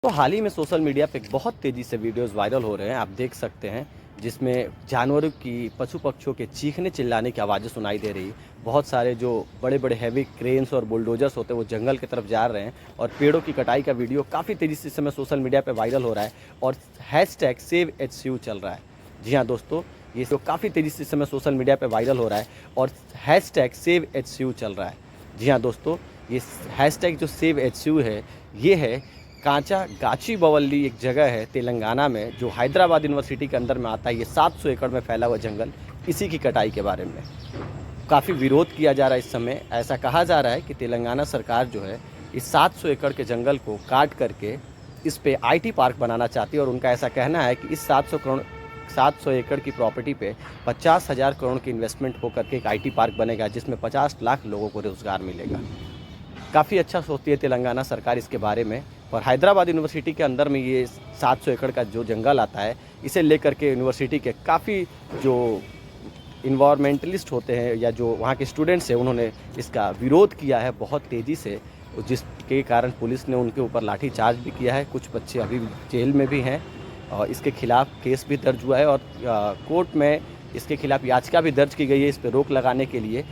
तो हाल ही में social media पे बहुत तेज़ी से वीडियोस वायरल हो रहे हैं, आप देख सकते हैं, जिसमें जानवरों की, पशु पक्षियों के चीखने चिल्लाने की आवाज़ें सुनाई दे रही। बहुत सारे जो बड़े-बड़े हैवी क्रेन्स और बुलडोज़र्स होते हैं वो जंगल की तरफ जा रहे हैं और पेड़ों की कटाई का वीडियो काफ़ी तेज़ी से इस समय सोशल मीडिया पे वायरल हो रहा है और हैशटैग सेव एचसीयू चल रहा है। जी हाँ दोस्तों, ये जो काफ़ी तेज़ी से इस समय सोशल मीडिया पे वायरल हो रहा है और हैशटैग सेव एचसीयू चल रहा है। जी हाँ दोस्तों, ये हैशटैग जो सेव एचसीयू है, ये है कांचा गाचीबवल्ली, एक जगह है तेलंगाना में जो हैदराबाद यूनिवर्सिटी के अंदर में आता है। ये 700 एकड़ में फैला हुआ जंगल, इसी की कटाई के बारे में काफ़ी विरोध किया जा रहा है इस समय। ऐसा कहा जा रहा है कि तेलंगाना सरकार जो है इस 700 एकड़ के जंगल को काट करके इस पे आईटी पार्क बनाना चाहती है और उनका ऐसा कहना है कि इस 700 एकड़ की प्रॉपर्टी पे 50,000 करोड़ की इन्वेस्टमेंट होकर के एक आईटी पार्क बनेगा, जिसमें 50 लाख लोगों को रोज़गार मिलेगा। काफ़ी अच्छा सोचती है तेलंगाना सरकार इसके बारे में। और हैदराबाद यूनिवर्सिटी के अंदर में ये 700 एकड़ का जो जंगल आता है, इसे लेकर के यूनिवर्सिटी के काफ़ी जो इन्वायरमेंटलिस्ट होते हैं या जो वहाँ के स्टूडेंट्स हैं, उन्होंने इसका विरोध किया है बहुत तेज़ी से, जिसके कारण पुलिस ने उनके ऊपर लाठी चार्ज भी किया है। कुछ बच्चे अभी जेल में भी हैं और इसके खिलाफ केस भी दर्ज हुआ है और कोर्ट में इसके खिलाफ याचिका भी दर्ज की गई है इस पर रोक लगाने के लिए।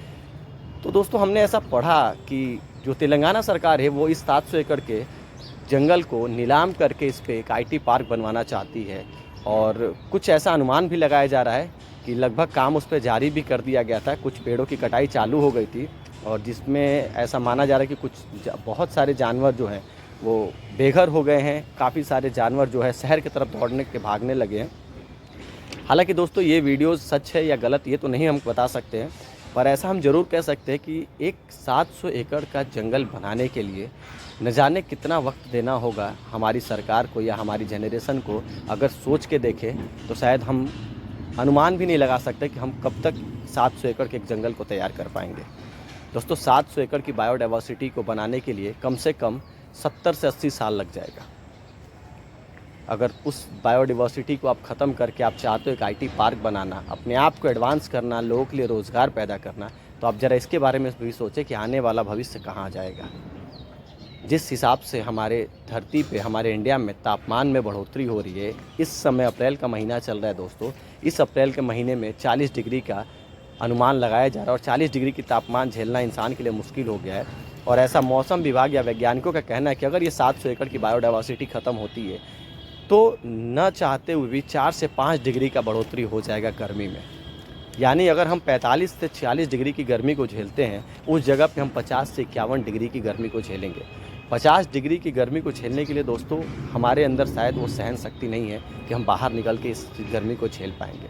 तो दोस्तों, हमने ऐसा पढ़ा कि जो तेलंगाना सरकार है वो इस 700 एकड़ के जंगल को नीलाम करके इस पे एक आईटी पार्क बनवाना चाहती है और कुछ ऐसा अनुमान भी लगाया जा रहा है कि लगभग काम उस पे जारी भी कर दिया गया था। कुछ पेड़ों की कटाई चालू हो गई थी और जिसमें ऐसा माना जा रहा है कि बहुत सारे जानवर जो हैं वो बेघर हो गए हैं। काफ़ी सारे जानवर जो है शहर की तरफ दौड़ने के भागने लगे हैं। हालांकि दोस्तों, ये वीडियो सच है या गलत ये तो नहीं हम बता सकते हैं, पर ऐसा हम ज़रूर कह सकते हैं कि एक 700 एकड़ का जंगल बनाने के लिए न जाने कितना वक्त देना होगा हमारी सरकार को या हमारी जनरेशन को। अगर सोच के देखें तो शायद हम अनुमान भी नहीं लगा सकते कि हम कब तक 700 एकड़ के एक जंगल को तैयार कर पाएंगे। दोस्तों, 700 एकड़ की बायोडाइवर्सिटी को बनाने के लिए कम से कम 70 से 80 साल लग जाएगा। अगर उस बायोडाइवर्सिटी को आप ख़त्म करके आप चाहते हो एक आईटी पार्क बनाना, अपने आप को एडवांस करना, लोगों के लिए रोज़गार पैदा करना, तो आप ज़रा इसके बारे में भी सोचें कि आने वाला भविष्य कहाँ जाएगा। जिस हिसाब से हमारे धरती पे, हमारे इंडिया में तापमान में बढ़ोतरी हो रही है, इस समय अप्रैल का महीना चल रहा है दोस्तों, इस अप्रैल के महीने में 40 डिग्री का अनुमान लगाया जा रहा है और 40 डिग्री की तापमान झेलना इंसान के लिए मुश्किल हो गया है। और ऐसा मौसम विभाग या वैज्ञानिकों का कहना है कि अगर ये 700 एकड़ की बायोडाइवर्सिटी ख़त्म होती है तो न चाहते हुए भी 4 से 5 डिग्री का बढ़ोतरी हो जाएगा गर्मी में। यानी अगर हम 45 से 46 डिग्री की गर्मी को झेलते हैं, उस जगह पे हम 50 से 51 डिग्री की गर्मी को झेलेंगे। 50 डिग्री की गर्मी को झेलने के लिए दोस्तों हमारे अंदर शायद वो सहन शक्ति नहीं है कि हम बाहर निकल के इस गर्मी को झेल पाएंगे।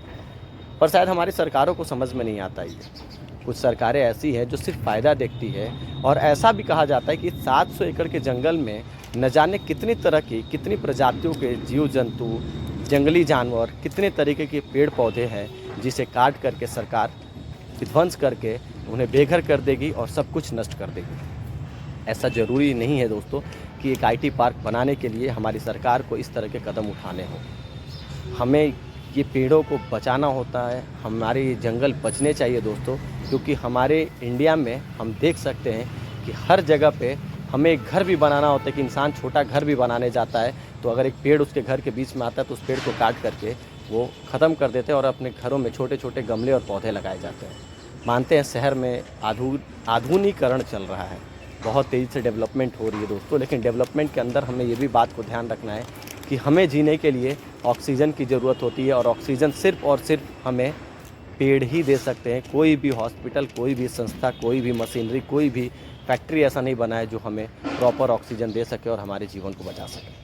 पर शायद हमारी सरकारों को समझ में नहीं आता ये। कुछ सरकारें ऐसी हैं जो सिर्फ फ़ायदा देखती है और ऐसा भी कहा जाता है कि 700 एकड़ के जंगल में न जाने कितनी तरह की, कितनी प्रजातियों के जीव जंतु, जंगली जानवर, कितने तरीके के पेड़ पौधे हैं जिसे काट करके सरकार विध्वंस करके उन्हें बेघर कर देगी और सब कुछ नष्ट कर देगी। ऐसा ज़रूरी नहीं है दोस्तों कि एक आईटी पार्क बनाने के लिए हमारी सरकार को इस तरह के कदम उठाने हों। हमें ये पेड़ों को बचाना होता है, हमारे ये जंगल बचने चाहिए दोस्तों, क्योंकि हमारे इंडिया में हम देख सकते हैं कि हर जगह पे हमें एक घर भी बनाना होता है कि इंसान छोटा घर भी बनाने जाता है तो अगर एक पेड़ उसके घर के बीच में आता है तो उस पेड़ को काट करके वो ख़त्म कर देते हैं और अपने घरों में छोटे छोटे गमले और पौधे लगाए जाते हैं। मानते हैं शहर में आधुनिकीकरण चल रहा है, बहुत तेज़ी से डेवलपमेंट हो रही है दोस्तों, लेकिन डेवलपमेंट के अंदर हमें ये भी बात को ध्यान रखना है कि हमें जीने के लिए ऑक्सीजन की ज़रूरत होती है और ऑक्सीजन सिर्फ़ और सिर्फ हमें पेड़ ही दे सकते हैं। कोई भी हॉस्पिटल, कोई भी संस्था, कोई भी मशीनरी, कोई भी फैक्ट्री ऐसा नहीं बना है जो हमें प्रॉपर ऑक्सीजन दे सके और हमारे जीवन को बचा सके।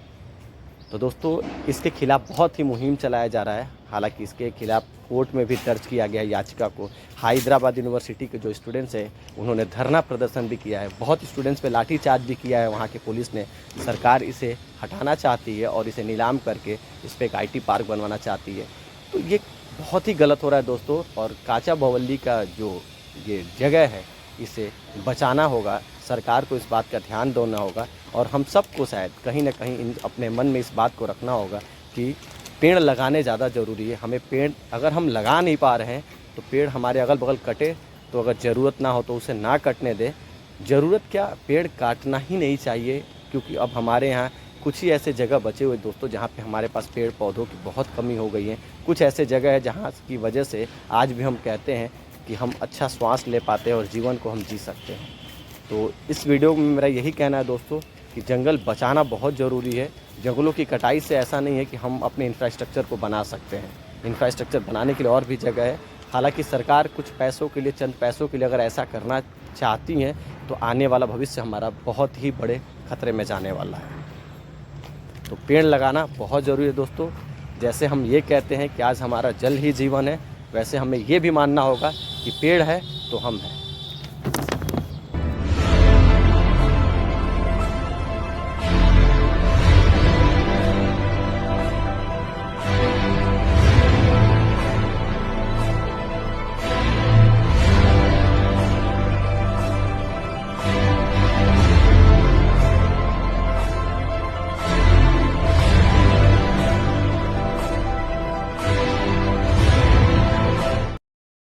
तो दोस्तों, इसके खिलाफ बहुत ही मुहिम चलाया जा रहा है। हालांकि इसके खिलाफ कोर्ट में भी दर्ज किया गया है याचिका को। हैदराबाद यूनिवर्सिटी के जो स्टूडेंट्स हैं उन्होंने धरना प्रदर्शन भी किया है, बहुत स्टूडेंट्स पे लाठीचार्ज भी किया है वहाँ के पुलिस ने। सरकार इसे हटाना चाहती है और इसे नीलाम करके इस पर एक आईटी पार्क बनवाना चाहती है। तो ये बहुत ही गलत हो रहा है दोस्तों और गाचीबवल्ली का जो ये जगह है इसे बचाना होगा। सरकार को इस बात का ध्यान देना होगा और हम सबको शायद कहीं ना कहीं अपने मन में इस बात को रखना होगा कि पेड़ लगाने ज़्यादा ज़रूरी है। हमें पेड़ अगर हम लगा नहीं पा रहे हैं तो पेड़ हमारे अगल बगल कटे तो अगर ज़रूरत ना हो तो उसे ना कटने दें। ज़रूरत क्या, पेड़ काटना ही नहीं चाहिए, क्योंकि अब हमारे यहाँ कुछ ही ऐसे जगह बचे हुए दोस्तों जहाँ पे हमारे पास पेड़ पौधों की बहुत कमी हो गई है। कुछ ऐसे जगह है जहाँ की वजह से आज भी हम कहते हैं कि हम अच्छा श्वास ले पाते हैं और जीवन को हम जी सकते हैं। तो इस वीडियो में मेरा यही कहना है दोस्तों कि जंगल बचाना बहुत ज़रूरी है। जंगलों की कटाई से ऐसा नहीं है कि हम अपने इंफ्रास्ट्रक्चर को बना सकते हैं। इंफ्रास्ट्रक्चर बनाने के लिए और भी जगह है। हालांकि सरकार कुछ पैसों के लिए, चंद पैसों के लिए अगर ऐसा करना चाहती हैं तो आने वाला भविष्य हमारा बहुत ही बड़े खतरे में जाने वाला है। तो पेड़ लगाना बहुत ज़रूरी है दोस्तों। जैसे हम ये कहते हैं कि आज हमारा जल ही जीवन है, वैसे हमें ये भी मानना होगा कि पेड़ है तो हम हैं।